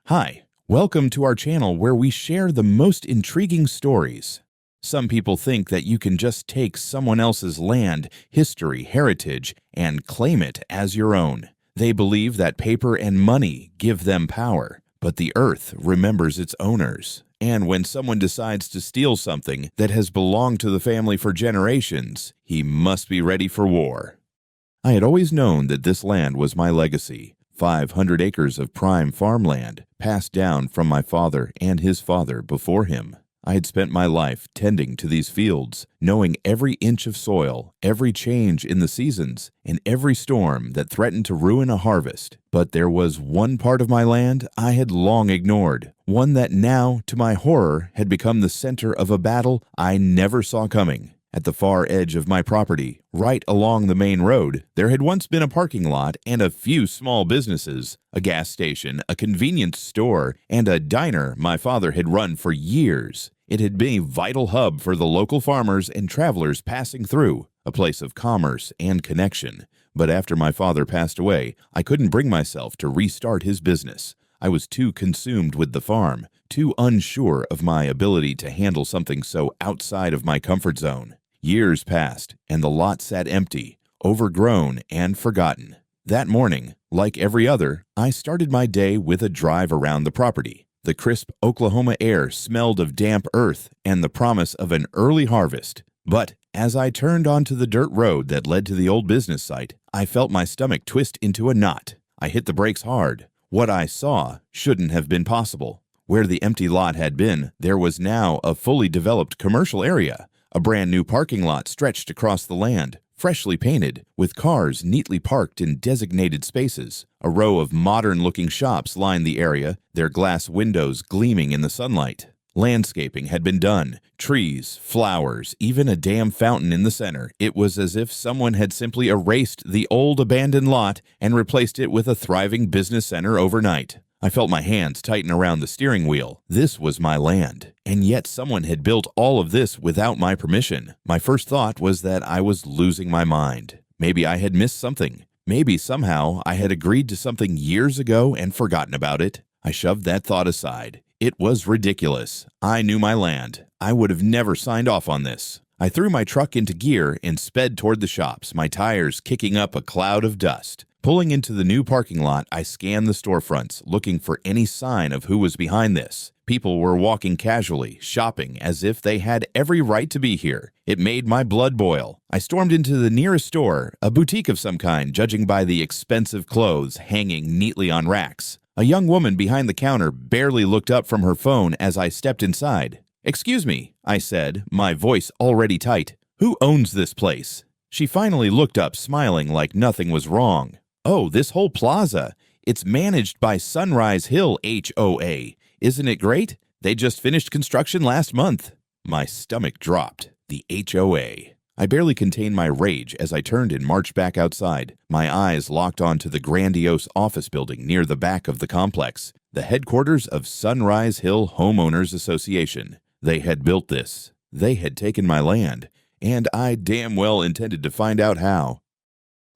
Hi, welcome to our channel where we share the most intriguing stories. Some people think that you can just take someone else's land, history, heritage, and claim it as your own. They believe that paper and money give them power, but the earth remembers its owners. And when someone decides to steal something that has belonged to the family for generations, he must be ready for war. I had always known that this land was my legacy. 500 acres of prime farmland, passed down from my father and his father before him. I had spent my life tending to these fields, knowing every inch of soil, every change in the seasons, and every storm that threatened to ruin a harvest. But there was one part of my land I had long ignored, one that now, to my horror, had become the center of a battle I never saw coming. At the far edge of my property, right along the main road, there had once been a parking lot and a few small businesses, a gas station, a convenience store, and a diner my father had run for years. It had been a vital hub for the local farmers and travelers passing through, a place of commerce and connection. But after my father passed away, I couldn't bring myself to restart his business. I was too consumed with the farm, too unsure of my ability to handle something so outside of my comfort zone. Years passed, and the lot sat empty, overgrown, and forgotten. That morning, like every other, I started my day with a drive around the property. The crisp Oklahoma air smelled of damp earth and the promise of an early harvest. But as I turned onto the dirt road that led to the old business site, I felt my stomach twist into a knot. I hit the brakes hard. What I saw shouldn't have been possible. Where the empty lot had been, there was now a fully developed commercial area. A brand new parking lot stretched across the land, freshly painted, with cars neatly parked in designated spaces. A row of modern-looking shops lined the area, their glass windows gleaming in the sunlight. Landscaping had been done, trees, flowers, even a damn fountain in the center. It was as if someone had simply erased the old abandoned lot and replaced it with a thriving business center overnight. I felt my hands tighten around the steering wheel. This was my land, and yet someone had built all of this without my permission. My first thought was that I was losing my mind. Maybe I had missed something. Maybe somehow I had agreed to something years ago and forgotten about it. I shoved that thought aside. It was ridiculous. I knew my land. I would have never signed off on this. I threw my truck into gear and sped toward the shops, my tires kicking up a cloud of dust. Pulling into the new parking lot, I scanned the storefronts, looking for any sign of who was behind this. People were walking casually, shopping as if they had every right to be here. It made my blood boil. I stormed into the nearest store, a boutique of some kind, judging by the expensive clothes hanging neatly on racks. A young woman behind the counter barely looked up from her phone as I stepped inside. "Excuse me," I said, my voice already tight. "Who owns this place?" She finally looked up, smiling like nothing was wrong. "Oh, this whole plaza. It's managed by Sunrise Hill HOA. Isn't it great? They just finished construction last month." My stomach dropped. The HOA. I barely contained my rage as I turned and marched back outside. My eyes locked onto the grandiose office building near the back of the complex, the headquarters of Sunrise Hill Homeowners Association. They had built this. They had taken my land, and I damn well intended to find out how.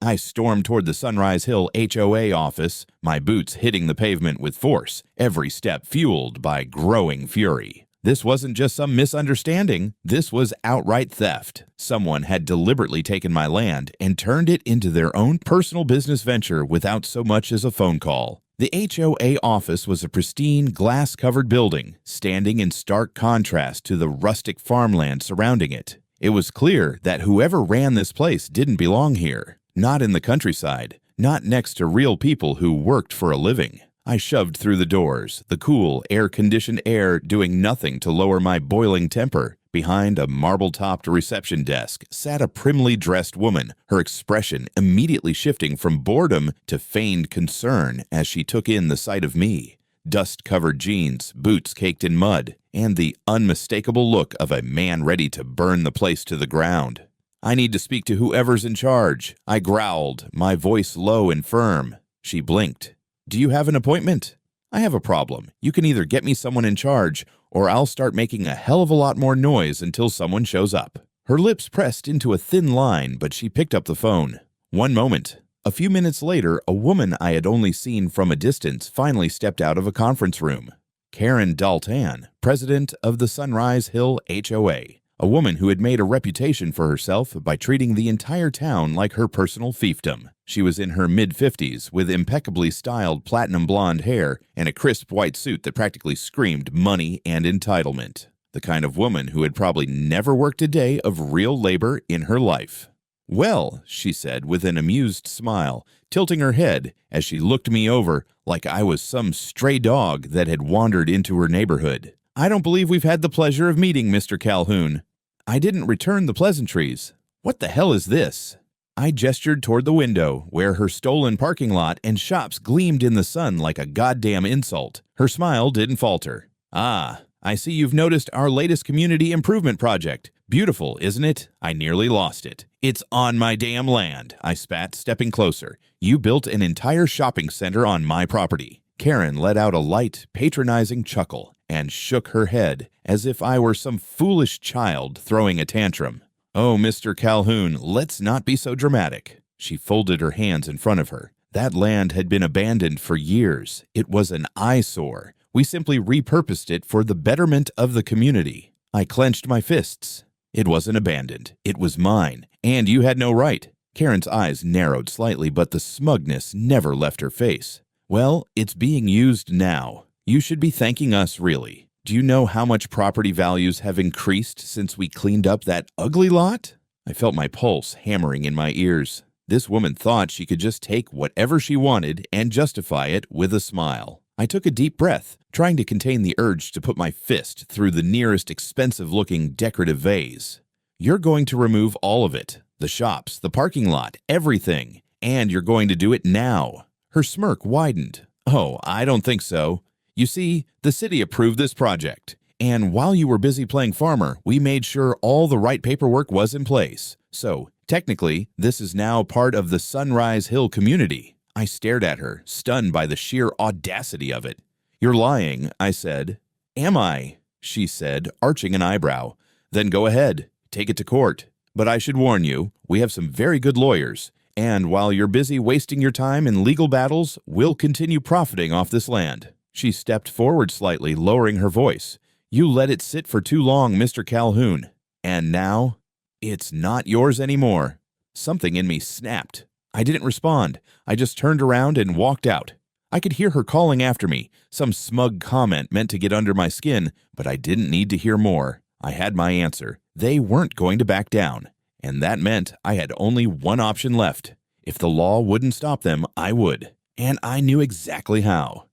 I stormed toward the Sunrise Hill HOA office, my boots hitting the pavement with force, every step fueled by growing fury. This wasn't just some misunderstanding. This was outright theft. Someone had deliberately taken my land and turned it into their own personal business venture without so much as a phone call. The HOA office was a pristine, glass-covered building, standing in stark contrast to the rustic farmland surrounding it. It was clear that whoever ran this place didn't belong here. Not in the countryside, not next to real people who worked for a living. I shoved through the doors, the cool, air-conditioned air doing nothing to lower my boiling temper. Behind a marble-topped reception desk sat a primly dressed woman, her expression immediately shifting from boredom to feigned concern as she took in the sight of me. Dust-covered jeans, boots caked in mud, and the unmistakable look of a man ready to burn the place to the ground. "I need to speak to whoever's in charge," I growled, my voice low and firm. She blinked. "Do you have an appointment?" "I have a problem. You can either get me someone in charge, or I'll start making a hell of a lot more noise until someone shows up." Her lips pressed into a thin line, but she picked up the phone. "One moment." A few minutes later, a woman I had only seen from a distance finally stepped out of a conference room. Karen Dalton, president of the Sunrise Hill HOA, a woman who had made a reputation for herself by treating the entire town like her personal fiefdom. She was in her mid-50s with impeccably styled platinum blonde hair and a crisp white suit that practically screamed money and entitlement. The kind of woman who had probably never worked a day of real labor in her life. "Well," she said with an amused smile, tilting her head as she looked me over like I was some stray dog that had wandered into her neighborhood. "I don't believe we've had the pleasure of meeting, Mr. Calhoun." I didn't return the pleasantries. "What the hell is this?" I gestured toward the window, where her stolen parking lot and shops gleamed in the sun like a goddamn insult. Her smile didn't falter. "Ah, I see you've noticed our latest community improvement project. Beautiful, isn't it? I nearly lost it." "It's on my damn land," I spat, stepping closer. "You built an entire shopping center on my property." Karen let out a light, patronizing chuckle and shook her head as if I were some foolish child throwing a tantrum. "Oh, Mr. Calhoun, let's not be so dramatic." She folded her hands in front of her. "That land had been abandoned for years. It was an eyesore. We simply repurposed it for the betterment of the community." I clenched my fists. "It wasn't abandoned. It was mine, and you had no right." Karen's eyes narrowed slightly, but the smugness never left her face. "Well, it's being used now. You should be thanking us, really. Do you know how much property values have increased since we cleaned up that ugly lot?" I felt my pulse hammering in my ears. This woman thought she could just take whatever she wanted and justify it with a smile. I took a deep breath, trying to contain the urge to put my fist through the nearest expensive-looking decorative vase. "You're going to remove all of it. The shops, the parking lot, everything. And you're going to do it now." Her smirk widened. "Oh, I don't think so. You see, the city approved this project. And while you were busy playing farmer, we made sure all the right paperwork was in place. So, technically, this is now part of the Sunrise Hill community." I stared at her, stunned by the sheer audacity of it. "You're lying," I said. "Am I?" she said, arching an eyebrow. "Then go ahead. Take it to court. But I should warn you, we have some very good lawyers. And while you're busy wasting your time in legal battles, we'll continue profiting off this land." She stepped forward slightly, lowering her voice. "You let it sit for too long, Mr. Calhoun. And now, it's not yours anymore." Something in me snapped. I didn't respond. I just turned around and walked out. I could hear her calling after me, some smug comment meant to get under my skin, but I didn't need to hear more. I had my answer. They weren't going to back down. And that meant I had only one option left. If the law wouldn't stop them, I would. And I knew exactly how.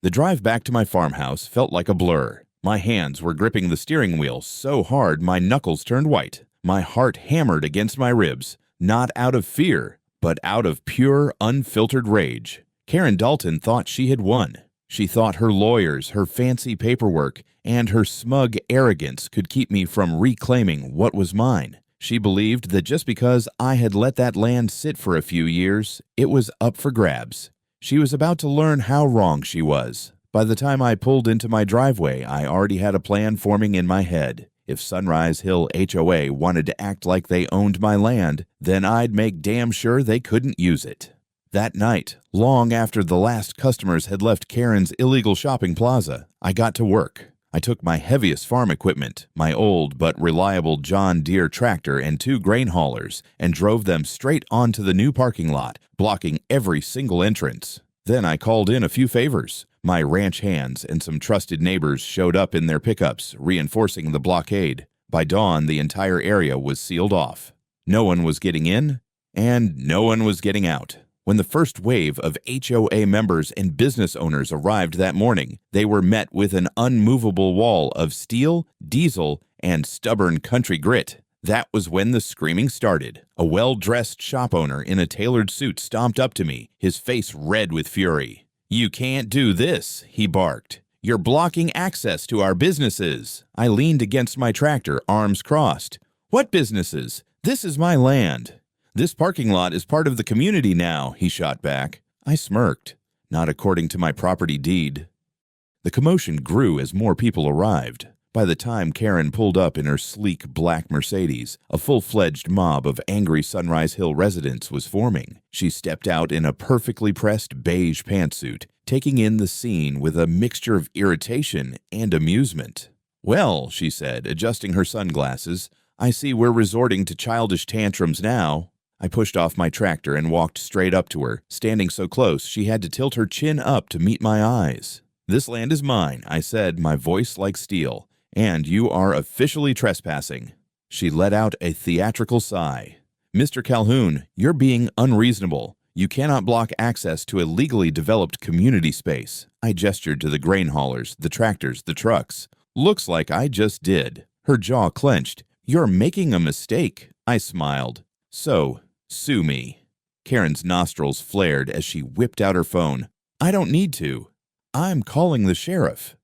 The drive back to my farmhouse felt like a blur. My hands were gripping the steering wheel so hard my knuckles turned white. My heart hammered against my ribs, not out of fear, but out of pure, unfiltered rage. Karen Dalton thought she had won. She thought her lawyers, her fancy paperwork, and her smug arrogance could keep me from reclaiming what was mine. She believed that just because I had let that land sit for a few years, it was up for grabs. She was about to learn how wrong she was. By the time I pulled into my driveway, I already had a plan forming in my head. If Sunrise Hill HOA wanted to act like they owned my land, then I'd make damn sure they couldn't use it. That night, long after the last customers had left Karen's illegal shopping plaza, I got to work. I took my heaviest farm equipment, my old but reliable John Deere tractor and 2 grain haulers, and drove them straight onto the new parking lot, blocking every single entrance. Then I called in a few favors. My ranch hands and some trusted neighbors showed up in their pickups, reinforcing the blockade. By dawn, the entire area was sealed off. No one was getting in, and no one was getting out. When the first wave of HOA members and business owners arrived that morning, they were met with an unmovable wall of steel, diesel, and stubborn country grit. That was when the screaming started. A well-dressed shop owner in a tailored suit stomped up to me, his face red with fury. "You can't do this," he barked. "You're blocking access to our businesses." I leaned against my tractor, arms crossed. "What businesses? This is my land." "This parking lot is part of the community now," he shot back. I smirked. "Not according to my property deed." The commotion grew as more people arrived. By the time Karen pulled up in her sleek black Mercedes, a full-fledged mob of angry Sunrise Hill residents was forming. She stepped out in a perfectly pressed beige pantsuit, taking in the scene with a mixture of irritation and amusement. "Well," she said, adjusting her sunglasses, "I see we're resorting to childish tantrums now." I pushed off my tractor and walked straight up to her, standing so close she had to tilt her chin up to meet my eyes. "This land is mine," I said, my voice like steel. "And you are officially trespassing." She let out a theatrical sigh. "Mr. Calhoun, you're being unreasonable. You cannot block access to a legally developed community space." I gestured to the grain haulers, the tractors, the trucks. "Looks like I just did." Her jaw clenched. "You're making a mistake." I smiled. "So, sue me." Karen's nostrils flared as she whipped out her phone. "I don't need to. I'm calling the sheriff."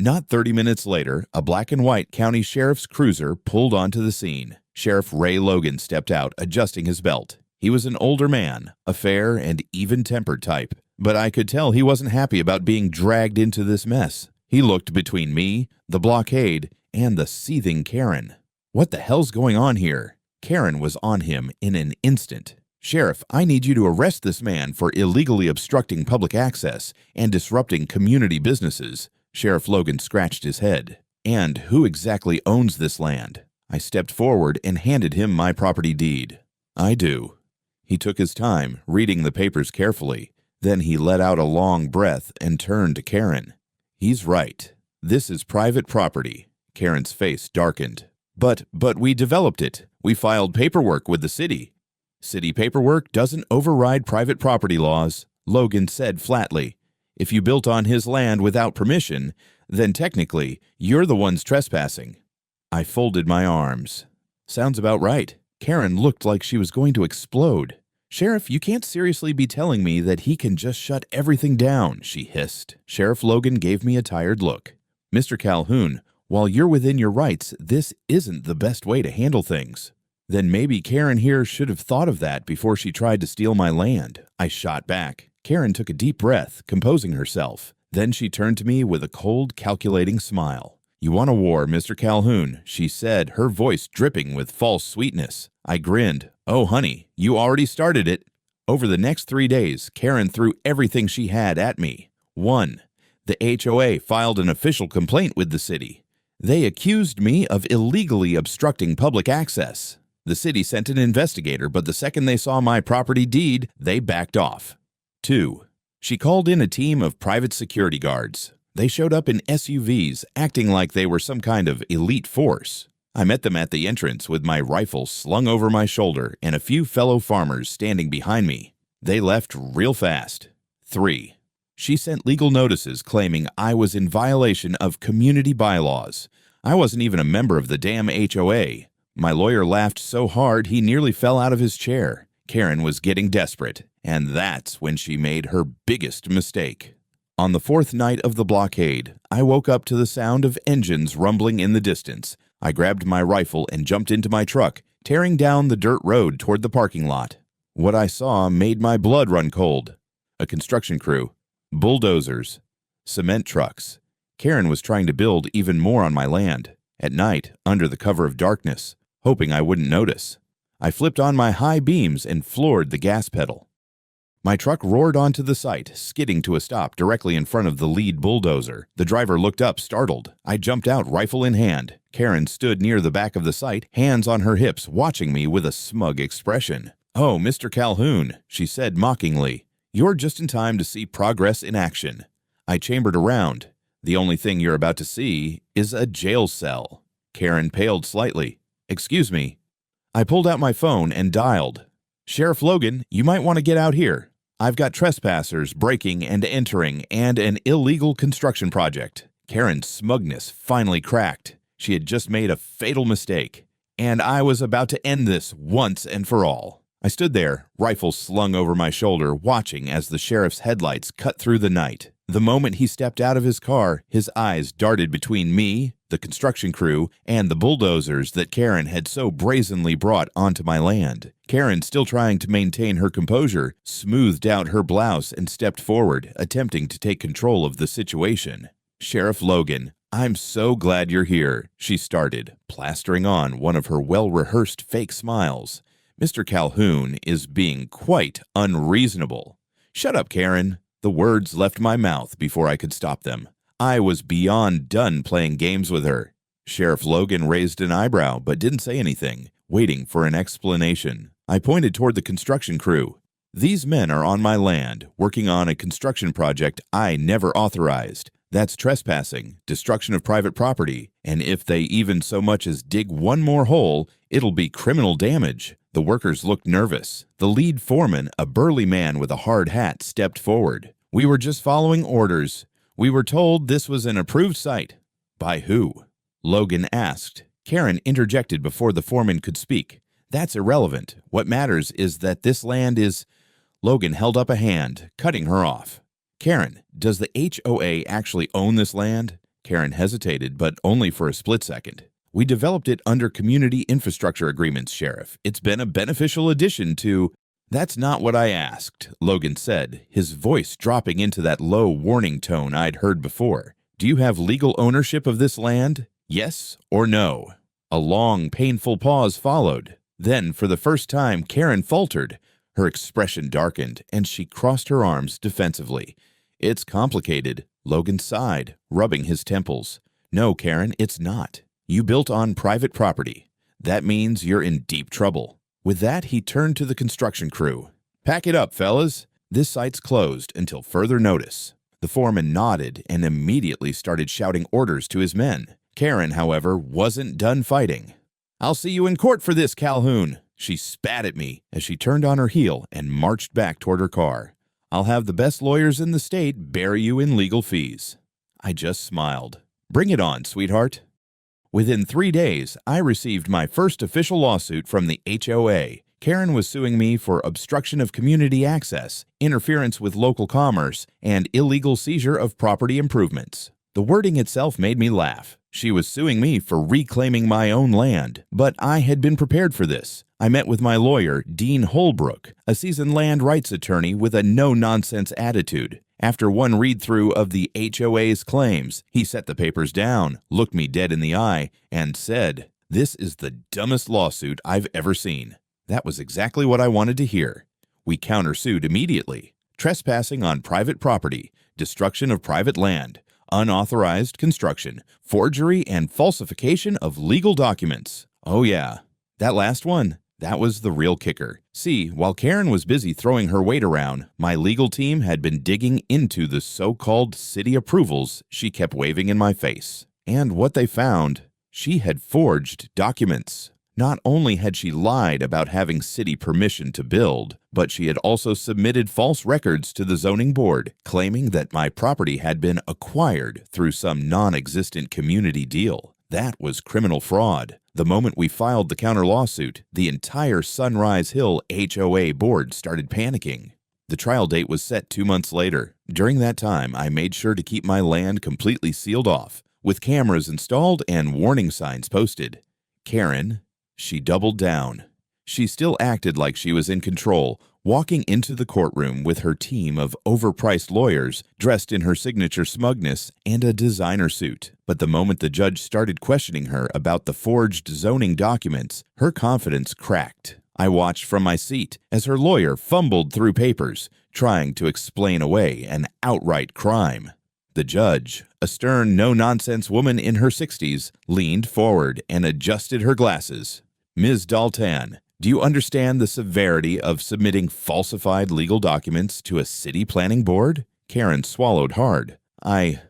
Not 30 minutes later, a black and white county sheriff's cruiser pulled onto the scene. Sheriff Ray Logan stepped out, adjusting his belt. He was an older man, a fair and even-tempered type, but I could tell he wasn't happy about being dragged into this mess. He looked between me, the blockade, and the seething Karen. What the hell's going on here? Karen was on him in an instant. "Sheriff, I need you to arrest this man for illegally obstructing public access and disrupting community businesses." Sheriff Logan scratched his head. "And who exactly owns this land?" I stepped forward and handed him my property deed. "I do." He took his time, reading the papers carefully. Then he let out a long breath and turned to Karen. "He's right. This is private property." Karen's face darkened. But we developed it. We filed paperwork with the city." "City paperwork doesn't override private property laws," Logan said flatly. "If you built on his land without permission, then technically, you're the ones trespassing." I folded my arms. "Sounds about right." Karen looked like she was going to explode. "Sheriff, you can't seriously be telling me that he can just shut everything down," she hissed. Sheriff Logan gave me a tired look. "Mr. Calhoun, while you're within your rights, this isn't the best way to handle things." "Then maybe Karen here should have thought of that before she tried to steal my land," I shot back. Karen took a deep breath, composing herself. Then she turned to me with a cold, calculating smile. "You want a war, Mr. Calhoun," she said, her voice dripping with false sweetness. I grinned. "Oh, honey, you already started it." Over the next 3 days, Karen threw everything she had at me. 1. The HOA filed an official complaint with the city. They accused me of illegally obstructing public access. The city sent an investigator, but the second they saw my property deed, they backed off. 2. She called in a team of private security guards. They showed up in SUVs, acting like they were some kind of elite force. I met them at the entrance with my rifle slung over my shoulder and a few fellow farmers standing behind me. They left real fast. 3. She sent legal notices claiming I was in violation of community bylaws. I wasn't even a member of the damn HOA. My lawyer laughed so hard he nearly fell out of his chair. Karen was getting desperate, and that's when she made her biggest mistake. On the 4th night of the blockade, I woke up to the sound of engines rumbling in the distance. I grabbed my rifle and jumped into my truck, tearing down the dirt road toward the parking lot. What I saw made my blood run cold. A construction crew, bulldozers, cement trucks. Karen was trying to build even more on my land, at night, under the cover of darkness, hoping I wouldn't notice. I flipped on my high beams and floored the gas pedal. My truck roared onto the site, skidding to a stop directly in front of the lead bulldozer. The driver looked up, startled. I jumped out, rifle in hand. Karen stood near the back of the site, hands on her hips, watching me with a smug expression. "Oh, Mr. Calhoun," she said mockingly. "You're just in time to see progress in action." I chambered around. "The only thing you're about to see is a jail cell." Karen paled slightly. "Excuse me." I pulled out my phone and dialed. "Sheriff Logan, you might want to get out here. I've got trespassers breaking and entering and an illegal construction project." Karen's smugness finally cracked. She had just made a fatal mistake, and I was about to end this once and for all. I stood there, rifle slung over my shoulder, watching as the sheriff's headlights cut through the night. The moment he stepped out of his car, his eyes darted between me, the construction crew, and the bulldozers that Karen had so brazenly brought onto my land. Karen, still trying to maintain her composure, smoothed out her blouse and stepped forward, attempting to take control of the situation. "Sheriff Logan, "I'm so glad you're here," she started, plastering on one of her well-rehearsed fake smiles. "Mr. Calhoun is being quite unreasonable." "Shut up, Karen." The words left my mouth before I could stop them. I was beyond done playing games with her. Sheriff Logan raised an eyebrow but didn't say anything, waiting for an explanation. I pointed toward the construction crew. "These men are on my land, working on a construction project I never authorized. That's trespassing, destruction of private property, and if they even so much as dig one more hole, it'll be criminal damage." The workers looked nervous. The lead foreman, a burly man with a hard hat, stepped forward. "We were just following orders. We were told this was an approved site." "By who?" Logan asked. Karen interjected before the foreman could speak. "That's irrelevant. What matters is that this land is—" Logan held up a hand, cutting her off. "Karen, does the HOA actually own this land?" Karen hesitated, but only for a split second. "We developed it under community infrastructure agreements, Sheriff. It's been a beneficial addition to—" "That's not what I asked," Logan said, his voice dropping into that low warning tone I'd heard before. "Do you have legal ownership of this land? Yes or no?" A long, painful pause followed. Then, for the first time, Karen faltered. Her expression darkened, and she crossed her arms defensively. "It's complicated," Logan sighed, rubbing his temples. "No, Karen, it's not. You built on private property. That means you're in deep trouble." With that, he turned to the construction crew. "Pack it up, fellas. This site's closed until further notice." The foreman nodded and immediately started shouting orders to his men. Karen, however, wasn't done fighting. "I'll see you in court for this, Calhoun." She spat at me as she turned on her heel and marched back toward her car. "I'll have the best lawyers in the state bury you in legal fees." I just smiled. "Bring it on, sweetheart." Within 3 days, I received my first official lawsuit from the HOA. Karen was suing me for obstruction of community access, interference with local commerce, and illegal seizure of property improvements. The wording itself made me laugh. She was suing me for reclaiming my own land, but I had been prepared for this. I met with my lawyer, Dean Holbrook, a seasoned land rights attorney with a no-nonsense attitude. After one read-through of the HOA's claims, he set the papers down, looked me dead in the eye, and said, "This is the dumbest lawsuit I've ever seen." That was exactly what I wanted to hear. We countersued immediately. Trespassing on private property, destruction of private land, unauthorized construction, forgery, and falsification of legal documents. Oh yeah, that last one, that was the real kicker. See, while Karen was busy throwing her weight around, my legal team had been digging into the so-called city approvals she kept waving in my face. And what they found, she had forged documents. Not only had she lied about having city permission to build, but she had also submitted false records to the zoning board, claiming that my property had been acquired through some non-existent community deal. That was criminal fraud. The moment we filed the counter lawsuit, the entire Sunrise Hill HOA board started panicking. The trial date was set 2 months later. During that time, I made sure to keep my land completely sealed off, with cameras installed and warning signs posted. Karen, she doubled down. She still acted like she was in control, walking into the courtroom with her team of overpriced lawyers dressed in her signature smugness and a designer suit. But the moment the judge started questioning her about the forged zoning documents, her confidence cracked. I watched from my seat as her lawyer fumbled through papers, trying to explain away an outright crime. The judge, a stern, no-nonsense woman in her 60s, leaned forward and adjusted her glasses. "Ms. Dalton, do you understand the severity of submitting falsified legal documents to a city planning board?" Karen swallowed hard. I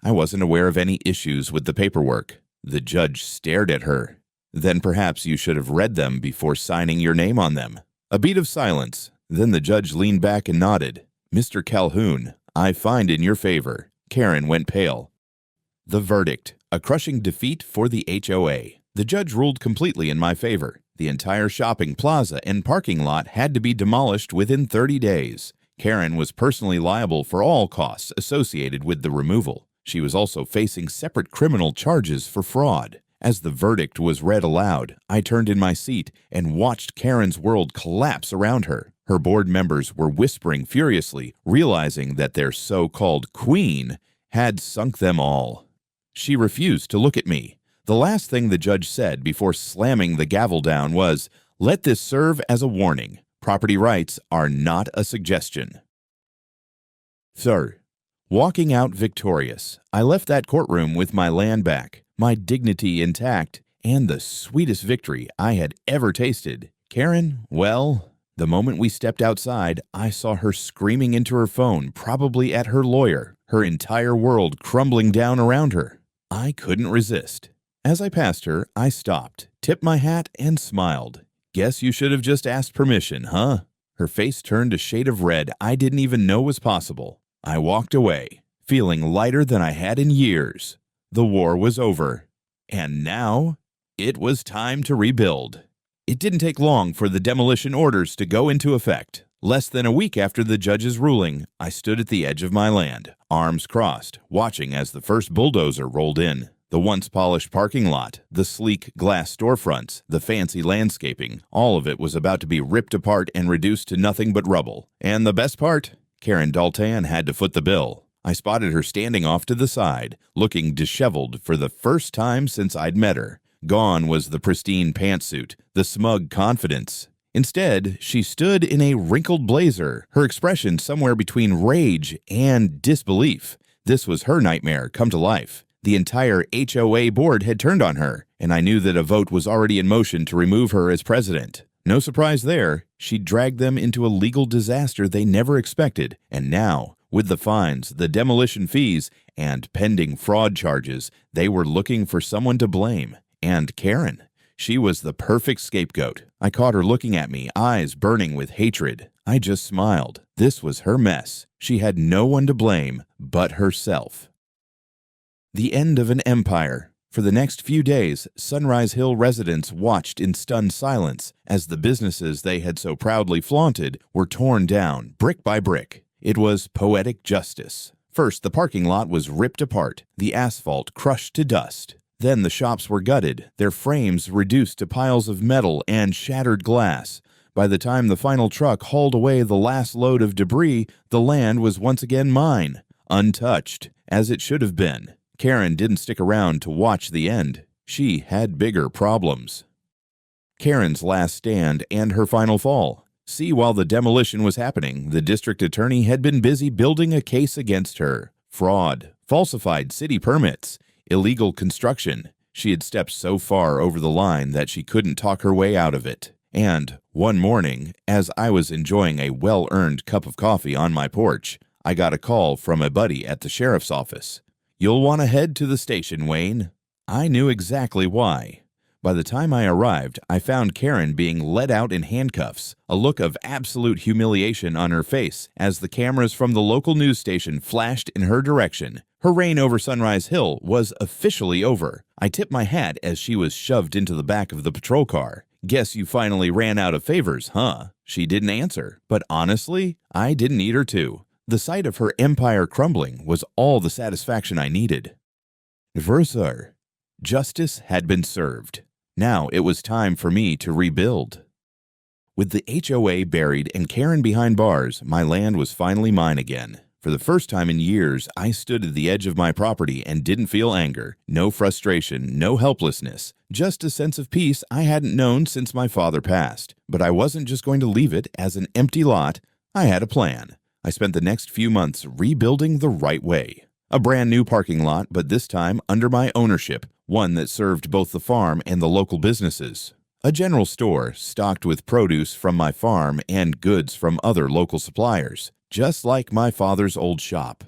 wasn't aware of any issues with the paperwork." The judge stared at her. "Then perhaps you should have read them before signing your name on them." A beat of silence. Then the judge leaned back and nodded. "Mr. Calhoun, I find in your favor." Karen went pale. The verdict, a crushing defeat for the HOA. The judge ruled completely in my favor. The entire shopping plaza and parking lot had to be demolished within 30 days. Karen was personally liable for all costs associated with the removal. She was also facing separate criminal charges for fraud. As the verdict was read aloud, I turned in my seat and watched Karen's world collapse around her. Her board members were whispering furiously, realizing that their so-called queen had sunk them all. She refused to look at me. The last thing the judge said before slamming the gavel down was, "Let this serve as a warning. Property rights are not a suggestion." Third, walking out victorious, I left that courtroom with my land back, my dignity intact, and the sweetest victory I had ever tasted. Karen, well, the moment we stepped outside, I saw her screaming into her phone, probably at her lawyer, her entire world crumbling down around her. I couldn't resist. As I passed her, I stopped, tipped my hat, and smiled. "Guess you should have just asked permission, huh?" Her face turned a shade of red I didn't even know was possible. I walked away, feeling lighter than I had in years. The war was over. And now, it was time to rebuild. It didn't take long for the demolition orders to go into effect. Less than a week after the judge's ruling, I stood at the edge of my land, arms crossed, watching as the first bulldozer rolled in. The once polished parking lot, the sleek glass storefronts, the fancy landscaping, all of it was about to be ripped apart and reduced to nothing but rubble. And the best part? Karen Daltan had to foot the bill. I spotted her standing off to the side, looking disheveled for the first time since I'd met her. Gone was the pristine pantsuit, the smug confidence. Instead, she stood in a wrinkled blazer, her expression somewhere between rage and disbelief. This was her nightmare come to life. The entire HOA board had turned on her, and I knew that a vote was already in motion to remove her as president. No surprise there, she dragged them into a legal disaster they never expected, and now, with the fines, the demolition fees, and pending fraud charges, they were looking for someone to blame. And Karen. She was the perfect scapegoat. I caught her looking at me, eyes burning with hatred. I just smiled. This was her mess. She had no one to blame but herself. The end of an empire. For the next few days, Sunrise Hill residents watched in stunned silence as the businesses they had so proudly flaunted were torn down, brick by brick. It was poetic justice. First, the parking lot was ripped apart, the asphalt crushed to dust. Then the shops were gutted, their frames reduced to piles of metal and shattered glass. By the time the final truck hauled away the last load of debris, the land was once again mine, untouched, as it should have been. Karen didn't stick around to watch the end. She had bigger problems. Karen's last stand and her final fall. See, while the demolition was happening, the district attorney had been busy building a case against her. Fraud, falsified city permits, illegal construction. She had stepped so far over the line that she couldn't talk her way out of it. And one morning, as I was enjoying a well-earned cup of coffee on my porch, I got a call from a buddy at the sheriff's office. "You'll want to head to the station, Wayne." I knew exactly why. By the time I arrived, I found Karen being led out in handcuffs, a look of absolute humiliation on her face as the cameras from the local news station flashed in her direction. Her reign over Sunrise Hill was officially over. I tipped my hat as she was shoved into the back of the patrol car. "Guess you finally ran out of favors, huh?" She didn't answer, but honestly, I didn't need her to. The sight of her empire crumbling was all the satisfaction I needed. Verser. Justice had been served. Now it was time for me to rebuild. With the HOA buried and Karen behind bars, my land was finally mine again. For the first time in years, I stood at the edge of my property and didn't feel anger, no frustration, no helplessness, just a sense of peace I hadn't known since my father passed. But I wasn't just going to leave it as an empty lot. I had a plan. I spent the next few months rebuilding the right way. A brand new parking lot, but this time under my ownership, one that served both the farm and the local businesses. A general store stocked with produce from my farm and goods from other local suppliers, just like my father's old shop.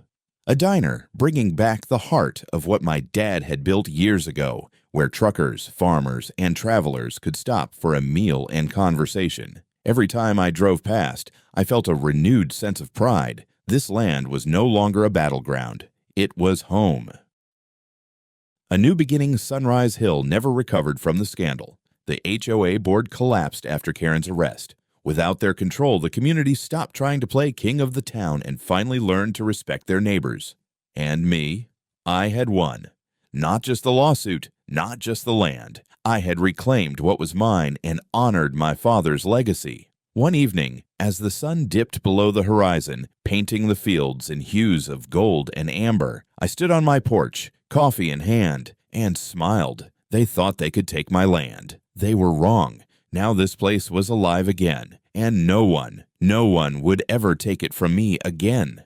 A diner bringing back the heart of what my dad had built years ago, where truckers, farmers, and travelers could stop for a meal and conversation. Every time I drove past, I felt a renewed sense of pride. This land was no longer a battleground. It was home. A new beginning, Sunrise Hill never recovered from the scandal. The HOA board collapsed after Karen's arrest. Without their control, the community stopped trying to play king of the town and finally learned to respect their neighbors. And me, I had won. Not just the lawsuit, not just the land. I had reclaimed what was mine and honored my father's legacy. One evening, as the sun dipped below the horizon, painting the fields in hues of gold and amber, I stood on my porch, coffee in hand, and smiled. They thought they could take my land. They were wrong. Now this place was alive again, and no one would ever take it from me again.